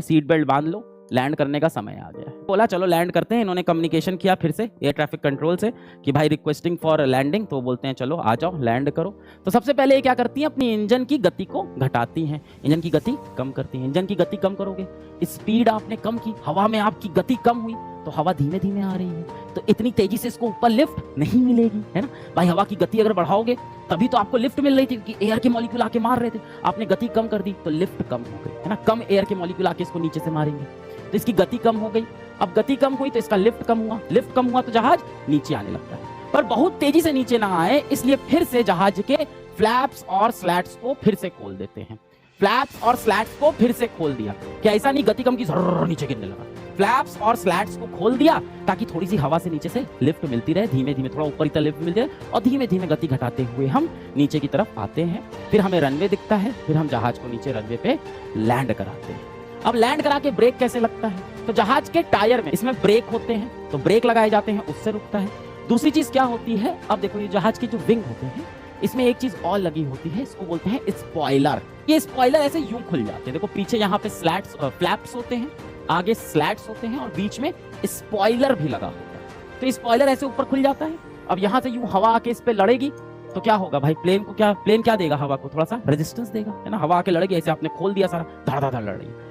Seat belt बांध लो, land करने का समय आ गया है। बोला चलो लैंड करते हैं। इन्होंने कम्युनिकेशन किया फिर से एयर ट्रैफिक कंट्रोल से कि भाई रिक्वेस्टिंग फॉर लैंडिंग, तो बोलते हैं चलो आ जाओ लैंड करो। तो सबसे पहले ये क्या करती हैं, अपनी इंजन की गति को घटाती हैं, इंजन की गति कम करती हैं। इंजन की गति कम करोगे, स्पीड आपने कम की, हवा में आपकी गति कम हुई, तो हवा धीमे धीमे आ रही है, तो इतनी तेजी से इसको ऊपर लिफ्ट नहीं मिलेगी, है ना भाई। हवा की गति अगर बढ़ाओगे तभी तो आपको लिफ्ट मिल रही थी, कि एयर के मॉलिक्यूल आके मार रहे थे। आपने गति कम कर दी तो लिफ्ट कम हो गई, है ना। कम एयर के मॉलिक्यूल आके इसको नीचे से मारेंगे, तो इसकी गति कम हो गई। अब गति कम हुई तो इसका लिफ्ट कम हुआ, लिफ्ट कम हुआ तो जहाज नीचे आने लगता है, पर बहुत तेजी से नीचे ना आए, इसलिए फिर से जहाज के फ्लैप्स और स्लैट्स को फिर से खोल देते हैं। फ्लैप्स और स्लैट्स को फिर से खोल दिया, क्या ऐसा नहीं गति कम की जरूर नीचे गिरने लगा। फ्लैप्स और स्लैट्स को खोल दिया ताकि थोड़ी सी हवा से नीचे से लिफ्ट मिलती रहे, धीमे धीमे थोड़ा ऊपर की तरफ लिफ्ट मिलती रहे, और धीमे धीमे गति घटाते हुए हम नीचे की तरफ आते हैं। फिर हमें रनवे दिखता है, फिर हम जहाज को नीचे रनवे पे लैंड कराते हैं। अब लैंड करा के ब्रेक कैसे लगता है, तो जहाज के टायर में इसमें ब्रेक होते हैं, तो ब्रेक लगाए जाते हैं, उससे रुकता है। दूसरी चीज क्या होती है, अब देखो ये जहाज के जो विंग होते हैं इसमें एक चीज और लगी होती है, इसको बोलते हैं स्पॉइलर। ये स्पॉइलर ऐसे यूं खुल जाते हैं, देखो पीछे यहाँ पे स्लैट्स फ्लैप्स होते हैं, आगे स्लैट्स होते हैं, और बीच में स्पॉइलर भी लगा होता है। तो स्पॉइलर ऐसे ऊपर खुल जाता है। अब यहाँ से यूं हवा आके इस पे लड़ेगी तो क्या होगा भाई, प्लेन क्या देगा, हवा को थोड़ा सा रेजिस्टेंस देगा, है ना। हवा आके लड़ेगी, ऐसे आपने खोल दिया सारा, धड़ धड़ धड़ लड़ रही है।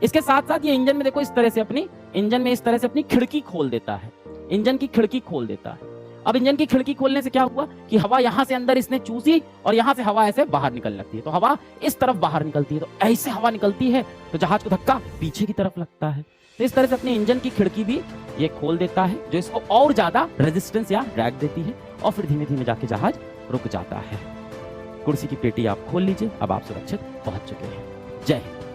इसके साथ साथ ये इंजन में देखो इस तरह से अपनी खिड़की खोल देता है, इंजन की खिड़की खोल देता है। अब इंजन की खिड़की खोलने से क्या हुआ कि हवा यहां से अंदर इसने चूसी, और यहां से हवा ऐसे बाहर निकल लगती है, तो हवा इस तरफ बाहर निकलती है, तो ऐसे हवा निकलती है तो जहाज को धक्का पीछे की तरफ लगता है। तो इस तरह से अपने इंजन की खिड़की भी ये खोल देता है, जो इसको और ज्यादा रेजिस्टेंस या ड्रैग देती है, और फिर धीमे धीमे जाके जहाज रुक जाता है। कुर्सी की पेटी आप खोल लीजिए, अब आप सुरक्षित पहुंच चुके हैं। जय हिंद।